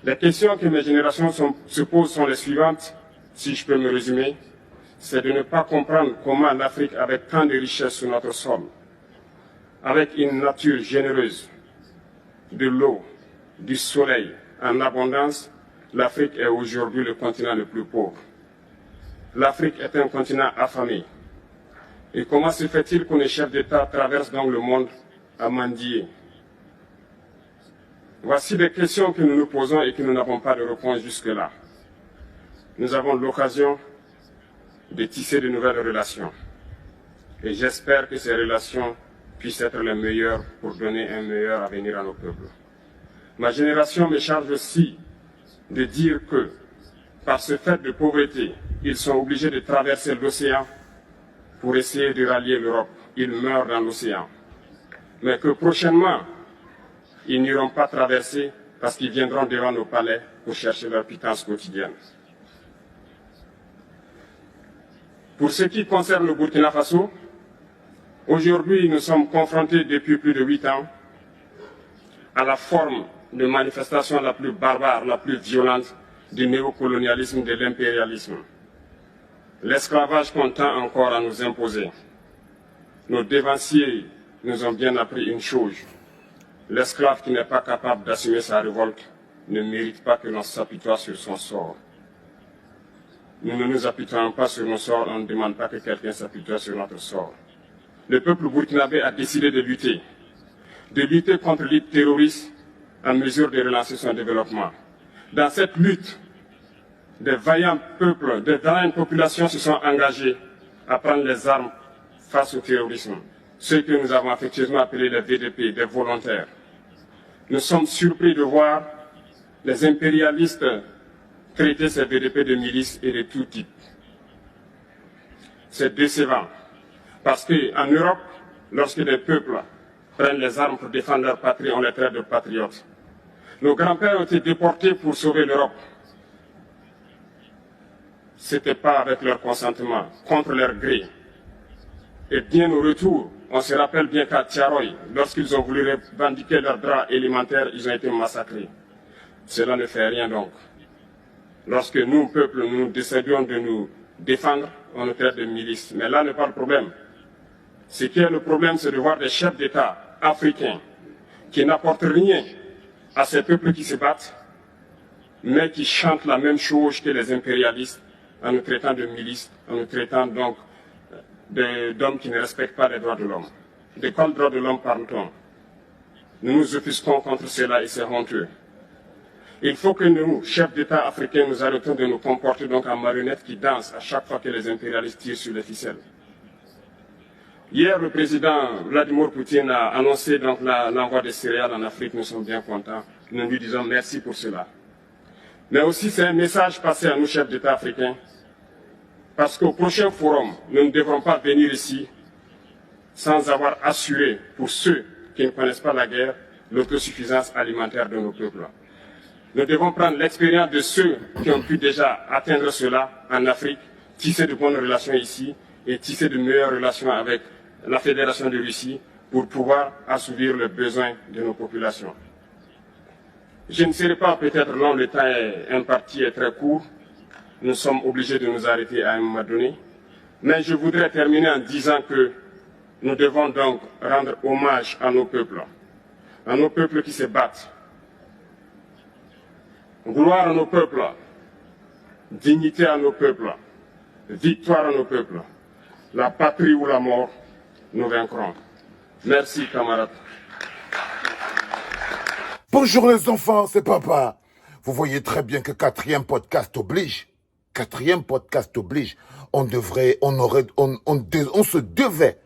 Les questions que mes générations se posent sont les suivantes, si je peux me résumer. C'est de ne pas comprendre comment l'Afrique, avec tant de richesses sur notre sol, avec une nature généreuse, de l'eau, du soleil en abondance, l'Afrique est aujourd'hui le continent le plus pauvre. L'Afrique est un continent affamé. Et comment se fait-il que les chefs d'État traversent donc le monde à mendier? Voici des questions que nous nous posons et que nous n'avons pas de réponse jusque-là. Nous avons l'occasion de tisser de nouvelles relations. Et j'espère que ces relations puissent être les meilleures pour donner un meilleur avenir à nos peuples. Ma génération me charge aussi de dire que, par ce fait de pauvreté, ils sont obligés de traverser l'océan pour essayer de rallier l'Europe. Ils meurent dans l'océan. Mais que prochainement, ils n'iront pas traverser parce qu'ils viendront devant nos palais pour chercher leur pitance quotidienne. Pour ce qui concerne le Burkina Faso, aujourd'hui nous sommes confrontés depuis plus de 8 ans à la forme de manifestation la plus barbare, la plus violente du néocolonialisme, de l'impérialisme. L'esclavage qu'on tend encore à nous imposer. Nos dévanciers nous ont bien appris une chose. L'esclave qui n'est pas capable d'assumer sa révolte ne mérite pas que l'on s'apitoie sur son sort. Nous ne nous apitoyons pas sur nos sorts, on ne demande pas que quelqu'un s'apitoie sur notre sort. Le peuple burkinabé a décidé de lutter contre les terroristes en mesure de relancer son développement. Dans cette lutte, des vaillants peuples, des vaillantes populations se sont engagés à prendre les armes face au terrorisme. Ceux que nous avons affectueusement appelés les VDP, des volontaires. Nous sommes surpris de voir les impérialistes traiter ces VDP de milices et de tout type. C'est décevant. Parce qu'en Europe, lorsque des peuples prennent les armes pour défendre leur patrie, on les traite de patriotes. Nos grands-pères ont été déportés pour sauver l'Europe. Ce n'était pas avec leur consentement, contre leur gré. Et bien au retour, on se rappelle bien qu'à Tiaroy, lorsqu'ils ont voulu revendiquer leurs droits élémentaires, ils ont été massacrés. Cela ne fait rien donc. Lorsque nous, peuple, nous décidions de nous défendre, on nous traite de milices. Mais là n'est pas le problème. Ce qui est le problème, c'est de voir des chefs d'État africains qui n'apportent rien à ces peuples qui se battent, mais qui chantent la même chose que les impérialistes en nous traitant de milices, en nous traitant donc d'hommes qui ne respectent pas les droits de l'homme. De quels droits de l'homme parle-t-on? Nous nous offusquons contre cela et c'est honteux. Il faut que nous, chefs d'État africains, nous arrêtons de nous comporter donc en marionnettes qui dansent à chaque fois que les impérialistes tirent sur les ficelles. Hier, le président Vladimir Poutine a annoncé donc l'envoi des céréales en Afrique. Nous sommes bien contents. Nous lui disons merci pour cela. Mais aussi, c'est un message passé à nous, chefs d'État africains, parce qu'au prochain forum, nous ne devrons pas venir ici sans avoir assuré, pour ceux qui ne connaissent pas la guerre, l'autosuffisance alimentaire de nos peuples. Nous devons prendre l'expérience de ceux qui ont pu déjà atteindre cela en Afrique, tisser de bonnes relations ici et tisser de meilleures relations avec la Fédération de Russie pour pouvoir assouvir les besoins de nos populations. Je ne serai pas peut-être long, le temps imparti est très court. Nous sommes obligés de nous arrêter à un moment donné. Mais je voudrais terminer en disant que nous devons donc rendre hommage à nos peuples qui se battent. Gloire à nos peuples, dignité à nos peuples, victoire à nos peuples. La patrie ou la mort, nous vaincrons. Merci, camarades. Bonjour les enfants, c'est papa. Vous voyez très bien que quatrième podcast oblige. Quatrième podcast oblige. On se devait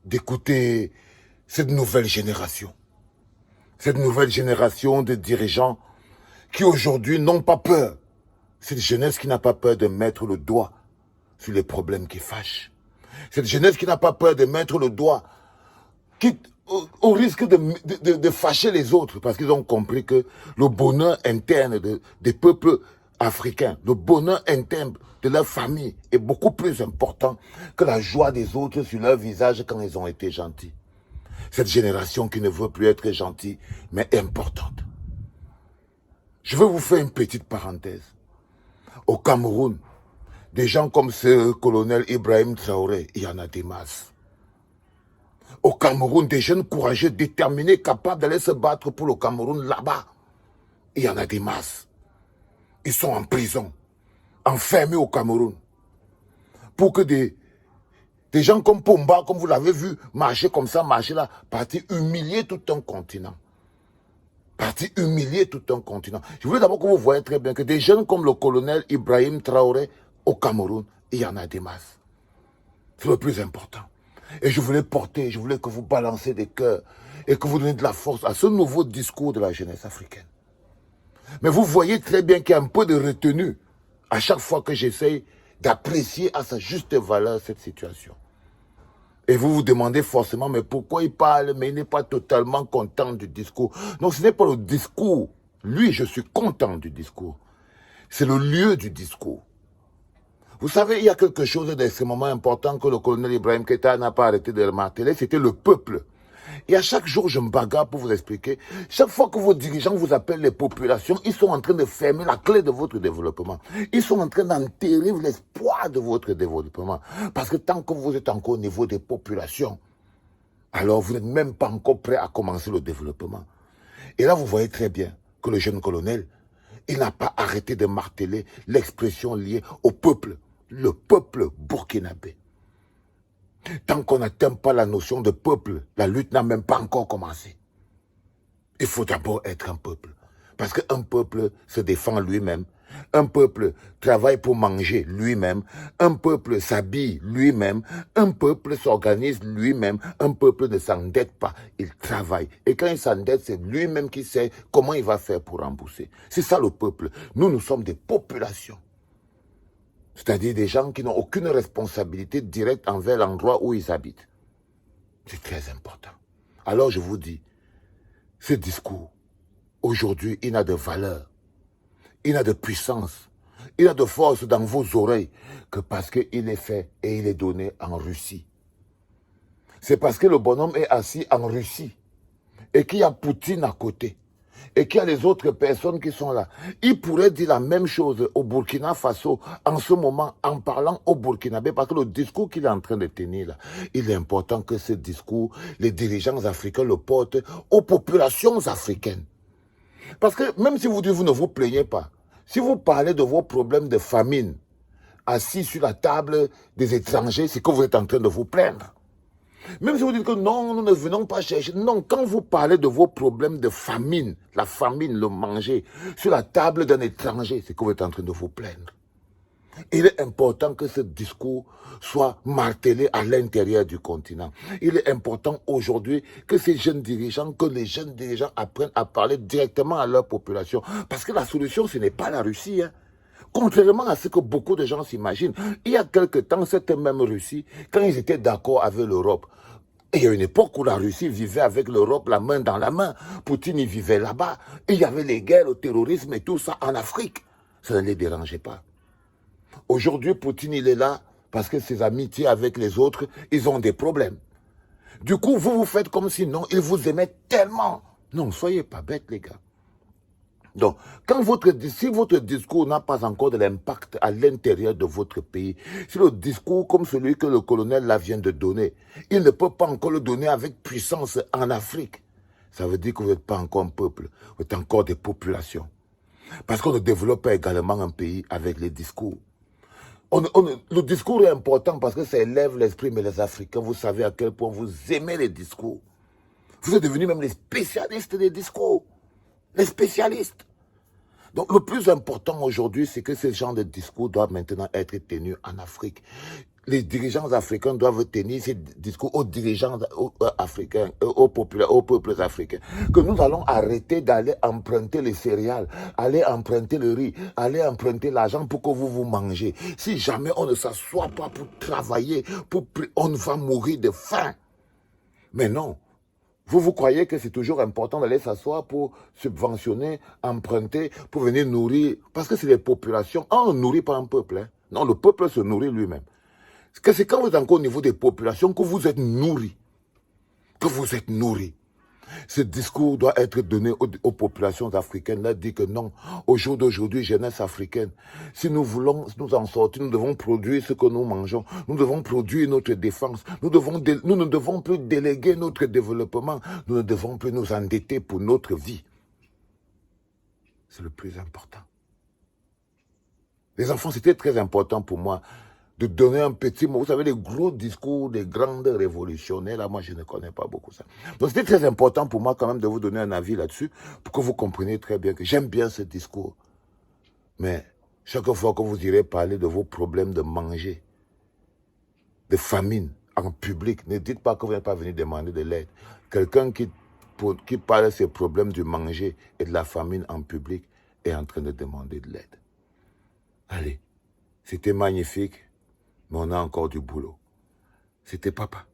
d'écouter cette nouvelle génération. Cette nouvelle génération de dirigeants qui aujourd'hui n'ont pas peur. Cette jeunesse qui n'a pas peur de mettre le doigt sur les problèmes qui fâchent. Cette jeunesse qui n'a pas peur de mettre le doigt au risque de fâcher les autres, parce qu'ils ont compris que le bonheur interne des peuples africains, le bonheur interne de leur famille est beaucoup plus important que la joie des autres sur leur visage quand ils ont été gentils. Cette génération qui ne veut plus être gentille, mais importante. Je vais vous faire une petite parenthèse. Au Cameroun, des gens comme ce colonel Ibrahim Traoré, il y en a des masses. Au Cameroun, des jeunes courageux, déterminés, capables d'aller se battre pour le Cameroun là-bas, il y en a des masses. Ils sont en prison, enfermés au Cameroun. Pour que des gens comme Pomba, comme vous l'avez vu, marcher comme ça, marcher là, partir humilier tout un continent. Parti humilier tout un continent. Je voulais d'abord que vous voyez très bien que des jeunes comme le colonel Ibrahim Traoré au Cameroun, il y en a des masses. C'est le plus important. Et je voulais que vous balancez des cœurs et que vous donnez de la force à ce nouveau discours de la jeunesse africaine. Mais vous voyez très bien qu'il y a un peu de retenue à chaque fois que j'essaye d'apprécier à sa juste valeur cette situation. Et vous vous demandez forcément, mais pourquoi il parle, mais il n'est pas totalement content du discours. Non, ce n'est pas le discours. Lui, je suis content du discours. C'est le lieu du discours. Vous savez, il y a quelque chose d'extrêmement important que le colonel Ibrahim Keïta n'a pas arrêté de marteler, c'était le peuple. Et à chaque jour, je me bagarre pour vous expliquer. Chaque fois que vos dirigeants vous appellent les populations, ils sont en train de fermer la clé de votre développement. Ils sont en train d'enterrer l'espoir de votre développement. Parce que tant que vous êtes encore au niveau des populations, alors vous n'êtes même pas encore prêt à commencer le développement. Et là, vous voyez très bien que le jeune colonel, il n'a pas arrêté de marteler l'expression liée au peuple, le peuple burkinabé. Tant qu'on n'atteint pas la notion de peuple, la lutte n'a même pas encore commencé. Il faut d'abord être un peuple. Parce qu'un peuple se défend lui-même. Un peuple travaille pour manger lui-même. Un peuple s'habille lui-même. Un peuple s'organise lui-même. Un peuple ne s'endette pas. Il travaille. Et quand il s'endette, c'est lui-même qui sait comment il va faire pour rembourser. C'est ça le peuple. Nous sommes des populations. C'est-à-dire des gens qui n'ont aucune responsabilité directe envers l'endroit où ils habitent. C'est très important. Alors je vous dis, ce discours, aujourd'hui, il n'a de valeur, il n'a de puissance, il n'a de force dans vos oreilles que parce qu'il est fait et il est donné en Russie. C'est parce que le bonhomme est assis en Russie et qu'il y a Poutine à côté. Et qu'il y a les autres personnes qui sont là. Il pourrait dire la même chose au Burkina Faso en ce moment en parlant au Burkinabé parce que le discours qu'il est en train de tenir là, il est important que ce discours, les dirigeants africains le portent aux populations africaines. Parce que même si vous dites vous ne vous plaignez pas, si vous parlez de vos problèmes de famine, assis sur la table des étrangers, c'est que vous êtes en train de vous plaindre. Même si vous dites que non, nous ne venons pas chercher. Non, quand vous parlez de vos problèmes de famine, la famine, le manger, sur la table d'un étranger, c'est que vous êtes en train de vous plaindre. Il est important que ce discours soit martelé à l'intérieur du continent. Il est important aujourd'hui que ces jeunes dirigeants, que les jeunes dirigeants apprennent à parler directement à leur population. Parce que la solution, ce n'est pas la Russie, hein. Contrairement à ce que beaucoup de gens s'imaginent, il y a quelque temps, cette même Russie, quand ils étaient d'accord avec l'Europe, il y a une époque où la Russie vivait avec l'Europe la main dans la main. Poutine y vivait là-bas. Il y avait les guerres, le terrorisme et tout ça en Afrique. Ça ne les dérangeait pas. Aujourd'hui, Poutine, il est là parce que ses amitiés avec les autres, ils ont des problèmes. Du coup, vous vous faites comme si non, ils vous aimaient tellement. Non, soyez pas bêtes, les gars. Donc, si votre discours n'a pas encore de l'impact à l'intérieur de votre pays, si le discours comme celui que le colonel là vient de donner, il ne peut pas encore le donner avec puissance en Afrique, ça veut dire que vous n'êtes pas encore un peuple, vous êtes encore des populations. Parce qu'on ne développe pas également un pays avec les discours. Le discours est important parce que ça élève l'esprit, mais les Africains, vous savez à quel point vous aimez les discours. Vous êtes devenus même les spécialistes des discours. Les spécialistes. Donc le plus important aujourd'hui, c'est que ce genre de discours doivent maintenant être tenus en Afrique. Les dirigeants africains doivent tenir ces discours aux dirigeants africains, aux peuples africains. Que nous allons arrêter d'aller emprunter les céréales, aller emprunter le riz, aller emprunter l'argent pour que vous mangez. Si jamais on ne s'assoit pas pour travailler, on va mourir de faim. Mais non. Vous croyez que c'est toujours important d'aller s'asseoir pour subventionner, emprunter, pour venir nourrir. Parce que c'est les populations. On ne nourrit pas un peuple. Hein. Non, le peuple se nourrit lui-même. C'est quand vous êtes encore au niveau des populations que vous êtes nourris. Que vous êtes nourris. Ce discours doit être donné aux populations africaines. Là, dit que non, au jour d'aujourd'hui, jeunesse africaine, si nous voulons nous en sortir, nous devons produire ce que nous mangeons. Nous devons produire notre défense. Nous ne devons plus déléguer notre développement. Nous ne devons plus nous endetter pour notre vie. C'est le plus important. Les enfants, c'était très important pour moi de donner un petit mot. Vous savez, les gros discours des grandes révolutionnaires, là, moi, je ne connais pas beaucoup ça. Donc, c'était très important pour moi quand même de vous donner un avis là-dessus pour que vous compreniez très bien que j'aime bien ce discours. Mais chaque fois que vous irez parler de vos problèmes de manger, de famine en public, ne dites pas que vous n'êtes pas venu demander de l'aide. Quelqu'un qui parle de ses problèmes du manger et de la famine en public est en train de demander de l'aide. Allez, c'était magnifique. Mais on a encore du boulot. C'était papa.